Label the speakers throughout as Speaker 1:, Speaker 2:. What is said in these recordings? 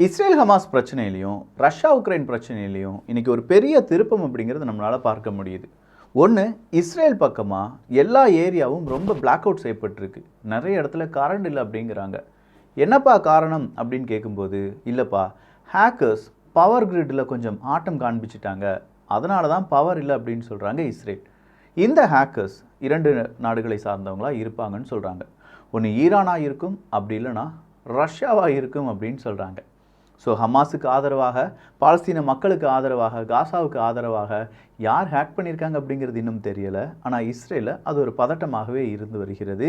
Speaker 1: Israel Hamas பிரச்சனையிலையும் Russia Ukraine பிரச்சனையிலையும் இன்னைக்கு ஒரு பெரிய திருப்பம் அப்படிங்கிறது நம்மளால் பார்க்க முடியுது. ஒன்று, இஸ்ரேல் பக்கமாக எல்லா ஏரியாவும் ரொம்ப பிளாக் அவுட் செய்யப்பட்டிருக்கு. நிறைய இடத்துல கரண்ட் இல்லை அப்படிங்கிறாங்க. என்னப்பா காரணம் அப்படின்னு கேட்கும்போது, இல்லைப்பா, ஹேக்கர்ஸ் பவர் கிரிட்டில் கொஞ்சம் ஆட்டம் காண்பிச்சிட்டாங்க, அதனால தான் பவர் இல்லை அப்படின்னு சொல்கிறாங்க இஸ்ரேல். இந்த ஹேக்கர்ஸ் 2 நாடுகளை சார்ந்தவங்களாக இருப்பாங்கன்னு சொல்கிறாங்க. ஒன்று ஈரானாக இருக்கும், அப்படி இல்லைன்னா ரஷ்யாவாக இருக்கும் அப்படின்னு சொல்கிறாங்க. ஸோ ஹமாஸுக்கு ஆதரவாக, பாலஸ்தீன மக்களுக்கு ஆதரவாக, காசாவுக்கு ஆதரவாக யார் ஹேக் பண்ணியிருக்காங்க அப்படிங்கிறது இன்னும் தெரியலை. ஆனால் இஸ்ரேலில் அது ஒரு பதட்டமாகவே இருந்து வருகிறது.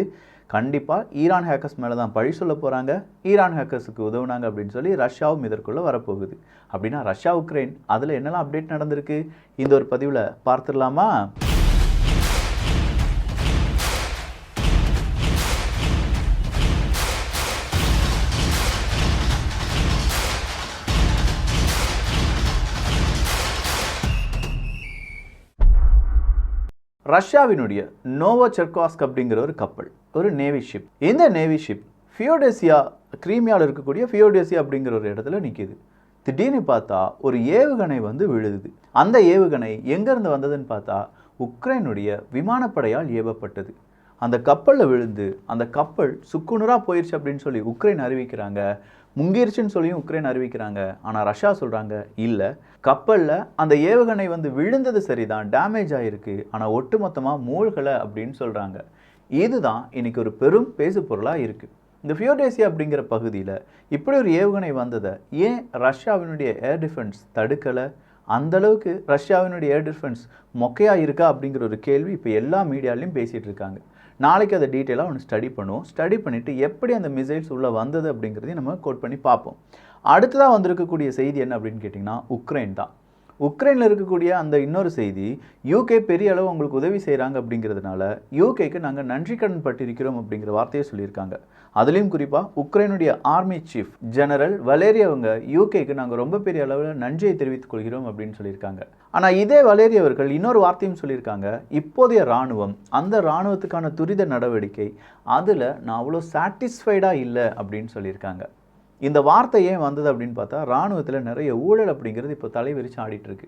Speaker 1: கண்டிப்பாக ஈரான் ஹேக்கர்ஸ் மேலே தான் பழி சொல்ல போகிறாங்க. ஈரான் ஹேக்கர்ஸுக்கு உதவுனாங்க அப்படின்னு சொல்லி ரஷ்யாவும் இதற்குள்ளே வரப்போகுது. அப்படின்னா ரஷ்யா உக்ரைன் அதில் என்னெல்லாம் அப்டேட் நடந்திருக்கு இந்த ஒரு பதிவில் பார்த்துடலாமா? ரஷ்யாவினுடைய நோவோசெர்காஸ்க் அப்படிங்கிற ஒரு கப்பல், ஒரு நேவி ஷிப். இந்த நேவி ஷிப் ஃபியோடேசியா, கிரீமியாவில் இருக்கக்கூடிய ஃபியோடேசியா அப்படிங்கிற ஒரு இடத்துல நிற்கிது. திடீர்னு பார்த்தா ஒரு ஏவுகணை விழுது. அந்த ஏவுகணை எங்கேருந்து வந்ததுன்னு பார்த்தா உக்ரைனுடைய விமானப்படையால் ஏவப்பட்டது. அந்த கப்பலில் விழுந்து அந்த கப்பல் சுக்குநூறாக போயிடுச்சு அப்படின்னு சொல்லி உக்ரைன் அறிவிக்கிறாங்க. முங்கிருச்சுன்னு சொல்லியும் உக்ரைன் அறிவிக்கிறாங்க. ஆனால் ரஷ்யா சொல்கிறாங்க, இல்லை, கப்பலில் அந்த ஏவுகணை விழுந்தது சரிதான், டேமேஜ் ஆகிருக்கு, ஆனால் ஒட்டுமொத்தமாக மூழ்கலை அப்படின்னு சொல்கிறாங்க. இதுதான் இன்னைக்கு ஒரு பெரும் பேசு பொருளாக இருக்குது. இந்த ஃபியோடேசியா அப்படிங்கிற பகுதியில் இப்படி ஒரு ஏவுகணை வந்ததை ஏன் ரஷ்யாவினுடைய ஏர் டிஃபென்ஸ் தடுக்கலை? அந்தளவுக்கு ரஷ்யாவினுடைய ஏர் டிஃபென்ஸ் மொக்கையாக இருக்கா அப்படிங்கிற ஒரு கேள்வி இப்போ எல்லா மீடியாலையும் பேசிகிட்டு இருக்காங்க. நாளைக்கு அதை டீட்டெயிலாக ஸ்டடி பண்ணுவோம். ஸ்டடி பண்ணிவிட்டு எப்படி அந்த மிசைல்ஸ் உள்ளே வந்தது அப்படிங்கிறதையும் நம்ம கோட் பண்ணி பார்ப்போம். அடுத்ததாக வந்திருக்கக்கூடிய செய்தி என்ன அப்படின்னு கேட்டிங்கன்னா, உக்ரைன் தான். உக்ரைனில் இருக்கக்கூடிய அந்த இன்னொரு செய்தி, யூகே பெரிய அளவு உங்களுக்கு உதவி செய்கிறாங்க அப்படிங்கிறதுனால யூகேக்கு நாங்கள் நன்றி கடன் பட்டிருக்கிறோம் அப்படிங்கிற வார்த்தையை சொல்லியிருக்காங்க. அதுலேயும் குறிப்பாக உக்ரைனுடைய ஆர்மி சீஃப் ஜெனரல் வலேரி அவங்க யூகேக்கு நாங்கள் ரொம்ப பெரிய அளவில் நன்றியை தெரிவித்துக் கொள்கிறோம் அப்படின்னு சொல்லியிருக்காங்க. ஆனால் இதே வலேரி அவர்கள் இன்னொரு வார்த்தையும் சொல்லியிருக்காங்க, இப்போதைய இராணுவம், அந்த இராணுவத்துக்கான துரித நடவடிக்கை, அதில் நான் அவ்வளோ சாட்டிஸ்ஃபைடாக இல்லை அப்படின்னு சொல்லியிருக்காங்க. இந்த வார்த்தை ஏன் வந்தது அப்படின்னு பார்த்தா, இராணுவத்தில் நிறைய ஊழல் அப்படிங்கிறது இப்போ தலைவிரிச்சு ஆடிட்டுருக்கு.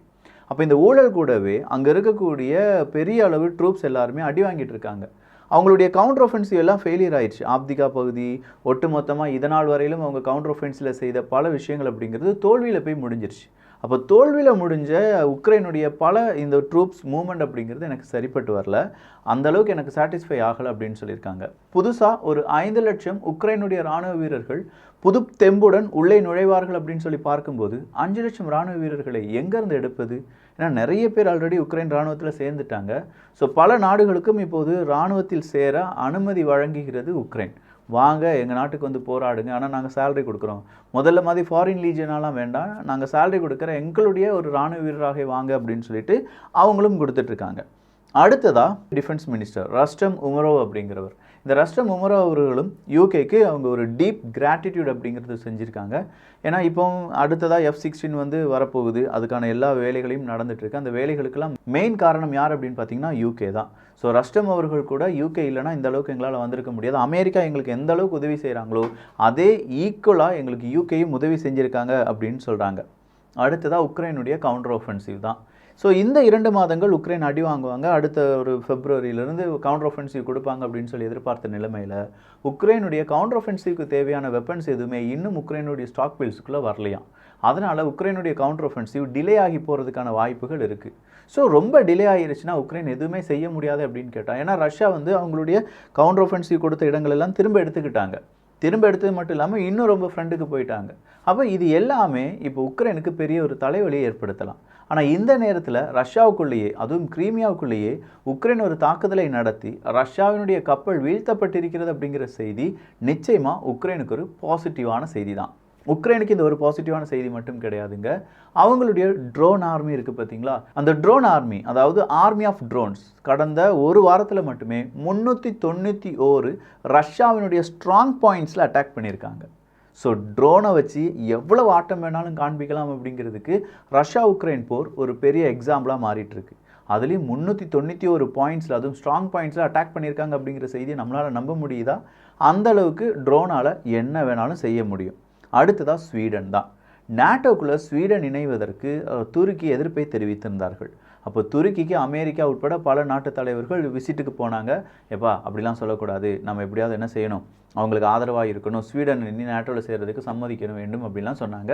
Speaker 1: அப்போ இந்த ஊழல் கூடவே அங்கே இருக்கக்கூடிய பெரிய அளவு ட்ரூப்ஸ் எல்லாருமே அடி வாங்கிட்டு இருக்காங்க. அவங்களுடைய கவுண்டர் ஒஃபென்சிவ் எல்லாம் ஃபெயிலியர் ஆயிடுச்சு. ஆப்திகா பகுதி ஒட்டுமொத்தமாக இதனால் வரையிலும் அவங்க கவுண்டர் ஒஃபென்சிவில் செய்த பல விஷயங்கள் அப்படிங்கிறது தோல்வியில் போய் முடிஞ்சிருச்சு. அப்போ தோல்வியில் முடிஞ்ச உக்ரைனுடைய பல இந்த ட்ரூப்ஸ் மூவ்மெண்ட் அப்படிங்கிறது எனக்கு சரிப்பட்டு வரல, அந்தளவுக்கு எனக்கு சாட்டிஸ்ஃபை ஆகலை அப்படின்னு சொல்லியிருக்காங்க. புதுசாக ஒரு 5 லட்சம் உக்ரைனுடைய இராணுவ வீரர்கள் புது தெம்புடன் உள்ளே நுழைவார்கள் அப்படின்னு சொல்லி பார்க்கும்போது 5 லட்சம் இராணுவ வீரர்களை எங்கேருந்து எடுப்பது? ஏன்னா நிறைய பேர் ஆல்ரெடி உக்ரைன் இராணுவத்தில் சேர்ந்துட்டாங்க. ஸோ பல நாடுகளுக்கும் இப்போது இராணுவத்தில் சேர அனுமதி வழங்குகிறது உக்ரைன். வாங்க எங்கள் நாட்டுக்கு போராடுங்க, ஆனால் நாங்கள் சேலரி கொடுக்குறோம், முதல்ல மாதிரி ஃபாரின் லீஜனாலாம் வேண்டாம், நாங்கள் சேலரி கொடுக்குற எங்களுடைய ஒரு இராணுவ வீரராக வாங்க அப்படின்னு சொல்லிட்டு அவங்களும் கொடுத்துட்ருக்காங்க. அடுத்ததாக டிஃபென்ஸ் மினிஸ்டர் ரஸ்டம் உமரோவ் அப்படிங்கிறவர், இந்த ரஸ்டம் உமரோவ் அவர்களும் யூகேக்கு அவங்க ஒரு டீப் கிராட்டிடியூட் அப்படிங்கிறது செஞ்சுருக்காங்க. ஏன்னா இப்போ அடுத்ததாக F-16 வரப்போகுது, அதுக்கான எல்லா வேலைகளையும் நடந்துகிட்ருக்கு. அந்த வேலைகளுக்கெல்லாம் மெயின் காரணம் யார் அப்படின்னு பார்த்தீங்கன்னா யூகே தான். ஸோ ரஸ்டம் அவர்கள் கூட யூகே இல்லைனா இந்த அளவுக்கு எங்களால் வந்திருக்க முடியாது, அமெரிக்கா எங்களுக்கு எந்த அளவுக்கு உதவி செய்கிறாங்களோ அதே ஈக்குவலாக எங்களுக்கு யூகேயும் உதவி செஞ்சுருக்காங்க அப்படின்னு சொல்கிறாங்க. அடுத்ததாக உக்ரைனுடைய கவுண்டர் ஒஃபென்சிவ் தான். ஸோ இந்த 2 மாதங்கள் உக்ரைன் அடி வாங்குவாங்க, அடுத்த ஒரு Februaryலேருந்து கவுண்டர் ஒஃபென்சிவ் கொடுப்பாங்க அப்படின்னு சொல்லி எதிர்பார்த்த நிலைமையில் உக்ரைனுடைய கவுண்டர் ஒஃபென்சிவ்க்கு தேவையான வெப்பன்ஸ் எதுவுமே இன்னும் உக்ரைனுடைய ஸ்டாக் பில்ஸுக்குள்ளே வரலையாம். அதனால் உக்ரைனுடைய கவுண்டர் ஒஃபென்சிவ் டிலே ஆகி போகிறதுக்கான வாய்ப்புகள் இருக்குது. ஸோ ரொம்ப டிலே ஆகிருச்சுன்னா உக்ரைன் எதுவுமே செய்ய முடியாது அப்படின்னு கேட்டால், ஏன்னா ரஷ்யா அவங்களுடைய கவுண்டர் ஒஃபென்சிவ் கொடுத்த இடங்களெல்லாம் திரும்ப எடுத்துக்கிட்டாங்க. திரும்ப எடுத்தது மட்டும் இல்லாமல் இன்னும் ரொம்ப ஃப்ரெண்டுக்கு போயிட்டாங்க. அப்போ இது எல்லாமே இப்போ உக்ரைனுக்கு பெரிய ஒரு தலைவலியை ஏற்படுத்தலாம். ஆனால் இந்த நேரத்தில் ரஷ்யாவுக்குள்ளேயே, அதுவும் கிரீமியாவுக்குள்ளேயே உக்ரைன் ஒரு தாக்குதலை நடத்தி ரஷ்யாவினுடைய கப்பல் வீழ்த்தப்பட்டிருக்கிறது அப்படிங்கிற செய்தி நிச்சயமாக உக்ரைனுக்கு ஒரு பாசிட்டிவான செய்தி தான். உக்ரைனுக்கு இந்த ஒரு பாசிட்டிவான செய்தி மட்டும் கிடையாதுங்க, அவங்களுடைய ட்ரோன் ஆர்மி இருக்குது பார்த்தீங்களா, அந்த ட்ரோன் ஆர்மி, அதாவது ஆர்மி ஆஃப் ட்ரோன்ஸ், கடந்த ஒரு வாரத்தில் மட்டுமே 391 ரஷ்யாவினுடைய ஸ்ட்ராங் பாயிண்ட்ஸில் அட்டாக் பண்ணியிருக்காங்க. ஸோ ட்ரோனை வச்சு எவ்வளவு ஆட்டம் வேணாலும் காண்பிக்கலாம் அப்படிங்கிறதுக்கு ரஷ்யா உக்ரைன் போர் ஒரு பெரிய எக்ஸாம்பிளாக மாறிட்டுருக்கு. அதுலேயும் 391 பாயிண்ட்ஸில், அதுவும் ஸ்ட்ராங் பாயிண்ட்ஸில் அட்டாக் பண்ணியிருக்காங்க அப்படிங்கிற செய்தியை நம்மளால் நம்ப முடியுதா? அந்தளவுக்கு ட்ரோனால் என்ன வேணாலும் செய்ய முடியும். அடுத்ததாக ஸ்வீடன் தான். நாட்டோக்குள்ளே ஸ்வீடன் இணைவதற்கு துருக்கி எதிர்ப்பை தெரிவித்திருந்தார்கள். அப்போ துருக்கிக்கு அமெரிக்கா உட்பட பல நாட்டு தலைவர்கள் விசிட்டுக்கு போனாங்க. எப்பா அப்படிலாம் சொல்லக்கூடாது, நம்ம எப்படியாவது என்ன செய்யணும், அவங்களுக்கு ஆதரவாக இருக்கணும், ஸ்வீடன் நாட்டோவில் சேர்றதுக்கு சம்மதிக்க வேண்டும் அப்படிலாம் சொன்னாங்க.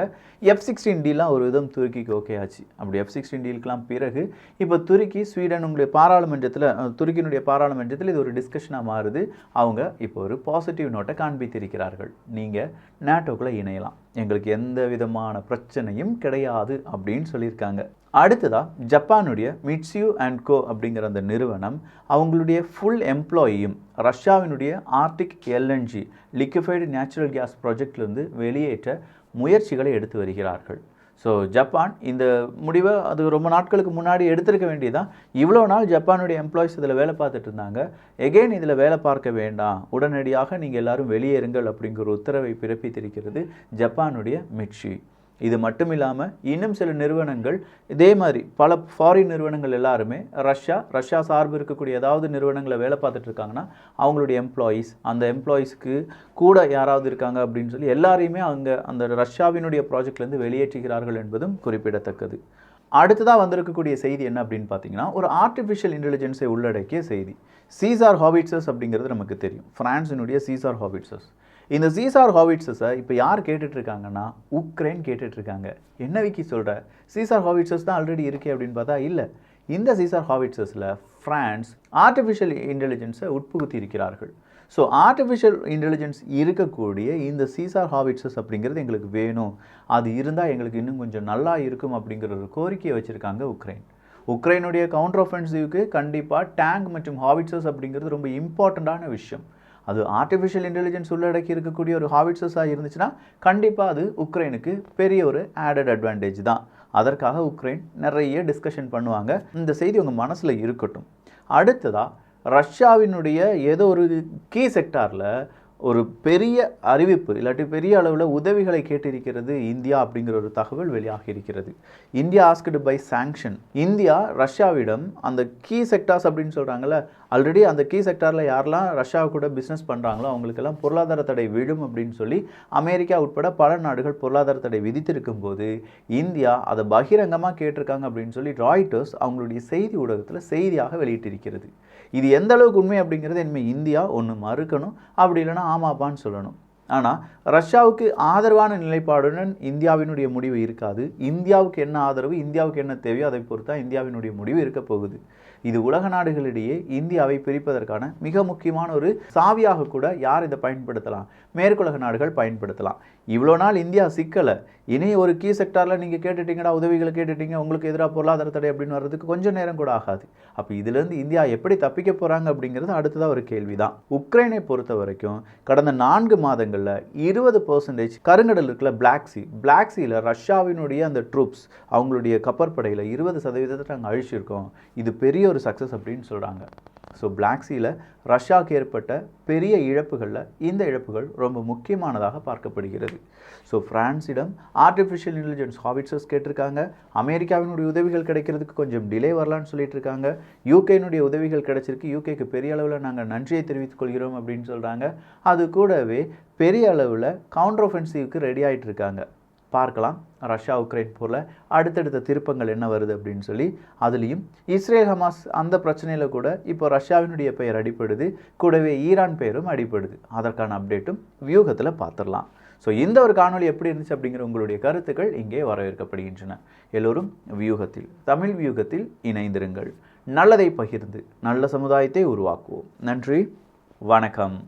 Speaker 1: F-16 டீலாம் ஒரு விதம் துருக்கிக்கு ஓகே ஆச்சு. அப்படி F-16 டீலுக்கெலாம் பிறகு இப்போ துருக்கி ஸ்வீடன் உங்களுடைய பாராளுமன்றத்தில் துருக்கியினுடைய பாராளுமன்றத்தில் இது ஒரு டிஸ்கஷனாக மாறுது. அவங்க இப்போ ஒரு பாசிட்டிவ் நோட்டை காண்பித்திருக்கிறார்கள். நீங்கள் நாட்டோக்குள்ளே இணையலாம், எங்களுக்கு எந்த விதமான பிரச்சனையும் கிடையாது அப்படின்னு சொல்லியிருக்காங்க. அடுத்ததாக ஜப்பானுடைய மிட்சுயு அண்ட் கோ அப்படிங்கிற அந்த நிறுவனம் அவங்களுடைய ஃபுல் எம்ப்ளாயியும் ரஷ்யாவினுடைய Arctic LNG liquefied natural gas ப்ராஜெக்ட்லேருந்து வெளியேற்ற முயற்சிகளை எடுத்து வருகிறார்கள். ஸோ ஜப்பான் இந்த முடிவை அது ரொம்ப நாட்களுக்கு முன்னாடி எடுத்திருக்க வேண்டியதான். இவ்வளோ நாள் ஜப்பானுடைய எம்ப்ளாயிஸ் இதில் வேலை பார்த்துட்டு இருந்தாங்க. எகெயின் இதில் வேலை பார்க்க வேண்டாம், உடனடியாக நீங்கள் எல்லாரும் வெளியேறுங்கள் அப்படிங்கிற உத்தரவை பிறப்பித்திருக்கிறது ஜப்பானுடைய மிட்சுயு. இது மட்டும் இல்லாமல் இன்னும் சில நிறுவனங்கள் இதே மாதிரி பல ஃபாரின் நிறுவனங்கள் எல்லாருமே ரஷ்யா சார்பு இருக்கக்கூடிய ஏதாவது நிறுவனங்களை வேலை பார்த்துட்டு இருக்காங்கன்னா அவங்களுடைய எம்ப்ளாயீஸ், அந்த எம்ப்ளாயீஸ்க்கு கூட யாராவது இருக்காங்க அப்படின்னு சொல்லி எல்லாரையுமே அந்த ரஷ்யாவினுடைய ப்ராஜெக்ட்லேருந்து வெளியேற்றுகிறார்கள் என்பதும் குறிப்பிடத்தக்கது. அடுத்ததாக வந்திருக்கக்கூடிய செய்தி என்ன அப்படின்னு பார்த்தீங்கன்னா, ஒரு ஆர்டிஃபிஷியல் இன்டெலிஜென்ஸை உள்ளடக்கிய செய்தி. சீசார் ஹாவிட்சர்ஸ் அப்படிங்கிறது நமக்கு தெரியும், ஃப்ரான்ஸினுடைய சீசார் ஹாவிட்சர்ஸ். இந்த சீசார் ஹாவிட்சர்ஸை இப்போ யார் கேட்டுட்ருக்காங்கன்னா உக்ரைன் கேட்டுட்ருக்காங்க. என்ன விக்கி சொல்கிற, சீசார் ஹாவிட்சர்ஸ் தான் ஆல்ரெடி இருக்கே அப்படின்னு பார்த்தா இல்லை. இந்த சீசார் ஹாவிட்சர்ஸில் ஃப்ரான்ஸ் ஆர்டிஃபிஷியல் இன்டெலிஜென்ஸை உட்புகுத்தி இருக்கிறார்கள். ஸோ ஆர்டிஃபிஷியல் இன்டெலிஜென்ஸ் இருக்கக்கூடிய இந்த சீசார் ஹாவிட்சர்ஸ் அப்படிங்கிறது எங்களுக்கு வேணும், அது இருந்தால் எங்களுக்கு இன்னும் கொஞ்சம் நல்லா இருக்கும் அப்படிங்கிற ஒரு கோரிக்கையை வச்சுருக்காங்க உக்ரைன். உக்ரைனுடைய கவுண்டர் ஆஃபென்சிவ்க்கு கண்டிப்பாக டேங்க் மற்றும் ஹாவிட்சர்ஸ் அப்படிங்கிறது ரொம்ப இம்பார்ட்டண்ட்டான விஷயம். அது ஆர்டிஃபிஷியல் இன்டெலிஜென்ஸ் உள்ளடக்கி இருக்கக்கூடிய ஒரு ஹாவிட்சர்ஸாக இருந்துச்சுன்னா கண்டிப்பாக அது உக்ரைனுக்கு பெரிய ஒரு ஆடட் அட்வான்டேஜ் தான். அதற்காக உக்ரைன் நிறைய டிஸ்கஷன் பண்ணுவாங்க. இந்த செய்தி உங்கள் மனசில் இருக்கட்டும். அடுத்ததாக ரஷ்யாவினுடைய ஏதோ ஒரு கீ செக்டாரில் ஒரு பெரிய அறிவிப்பு இல்லாட்டி பெரிய அளவில் உதவிகளை கேட்டிருக்கிறது இந்தியா அப்படிங்கிற ஒரு தகவல் வெளியாகி இருக்கிறது. India asked by sanction. India ரஷ்யாவிடம் அந்த கீ செக்டார்ஸ் அப்படின்னு சொல்கிறாங்கல்ல, ஆல்ரெடி அந்த கீ செக்டாரில் யாரெல்லாம் ரஷ்யா கூட பிஸ்னஸ் பண்ணுறாங்களோ அவங்களுக்கெல்லாம் பொருளாதார தடை விடும் அப்படின்னு சொல்லி அமெரிக்கா உட்பட பல நாடுகள் பொருளாதார தடை விதித்திருக்கும் போது இந்தியா அதை பகிரங்கமாக கேட்டிருக்காங்க அப்படின்னு சொல்லி ராய்ட்டர்ஸ் அவங்களுடைய செய்தி ஊடகத்தில் செய்தியாக வெளியிட்டிருக்கிறது. இது எந்த அளவுக்கு உண்மை அப்படிங்கிறது இனிமேல் இந்தியா ஒன்று மறுக்கணும், அப்படி இல்லைன்னா ஆமாப்பான்னு சொல்லணும். ஆனால் ரஷ்யாவுக்கு ஆதரவான நிலைப்பாடுடன் இந்தியாவினுடைய முடிவு இருக்காது. இந்தியாவுக்கு என்ன ஆதரவு, இந்தியாவுக்கு என்ன தேவையோ அதை பொறுத்தா இந்தியாவினுடைய முடிவு இருக்க போகுது. இது உலக நாடுகளிடையே இந்தியாவை பிரிப்பதற்கான மிக முக்கியமான ஒரு சாவியாக கூட யார் இதை பயன்படுத்தலாம், மேற்குலக நாடுகள் பயன்படுத்தலாம். இவ்வளோ நாள் இந்தியா சிக்கலை, இனி ஒரு கீ செக்டாரில் நீங்கள் கேட்டுட்டீங்கடா, உதவிகளை கேட்டுட்டீங்க, உங்களுக்கு எதிராக பொருளாதார தடை அப்படின்னு வர்றதுக்கு கொஞ்சம் நேரம் கூட ஆகாது. அப்போ இதுலேருந்து இந்தியா எப்படி தப்பிக்க போகிறாங்க அப்படிங்கிறது அடுத்ததாக ஒரு கேள்வி தான். உக்ரைனை பொறுத்த வரைக்கும் கடந்த 4 மாதங்களில் 20% கருங்கடல் இருக்குல்ல, பிளாக் சீல ரஷ்யாவினுடைய அந்த ட்ரூப்ஸ் அவங்களுடைய கப்பற்படையில் 20% நாங்கள் அழிச்சிருக்கோம். இது பெரிய ஒரு சக்ஸஸ் அப்படின்னு சொல்கிறாங்க. ஸோ பிளாக் சீல ரஷ்யாவுக்கு ஏற்பட்ட பெரிய இழப்புகளில் இந்த இழப்புகள் ரொம்ப முக்கியமானதாக பார்க்கப்படுகிறது. ஸோ ஃப்ரான்ஸிடம் ஆர்டிஃபிஷியல் இன்டெலிஜென்ஸ் ஹாவிட்சர்ஸ் கேட்டிருக்காங்க. அமெரிக்காவினுடைய உதவிகள் கிடைக்கிறதுக்கு கொஞ்சம் டிலே வரலான்னு சொல்லிட்டு இருக்காங்க. யூகேனுடைய உதவிகள் கிடைச்சிருக்கு, யூகேக்கு பெரிய அளவில் நாங்கள் நன்றியை தெரிவித்துக் கொள்கிறோம் அப்படின்னு சொல்கிறாங்க. அது கூடவே பெரிய அளவில் கவுண்டர் ஆஃபென்சிவ்க்கு ரெடி ஆகிட்டு இருக்காங்க. பார்க்கலாம் ரஷ்யா உக்ரைன் போரில் அடுத்தடுத்த திருப்பங்கள் என்ன வருது அப்படின்னு சொல்லி. அதுலேயும் இஸ்ரேல் ஹமாஸ் அந்த பிரச்சனையில் கூட இப்போ ரஷ்யாவினுடைய பெயர் அடிப்படுது, கூடவே ஈரான் பெயரும் அடிப்படுது. அதற்கான அப்டேட்டும் வியூகத்தில் பார்த்துடலாம். ஸோ இந்த ஒரு காணொலி எப்படி இருந்துச்சு அப்படிங்கிற உங்களுடைய கருத்துக்கள் இங்கே வரவேற்கப்படுகின்றன. எல்லோரும் தமிழ் வியூகத்தில் இணைந்திருங்கள். நல்லதை பகிர்ந்து நல்ல சமுதாயத்தை உருவாக்குவோம். நன்றி, வணக்கம்.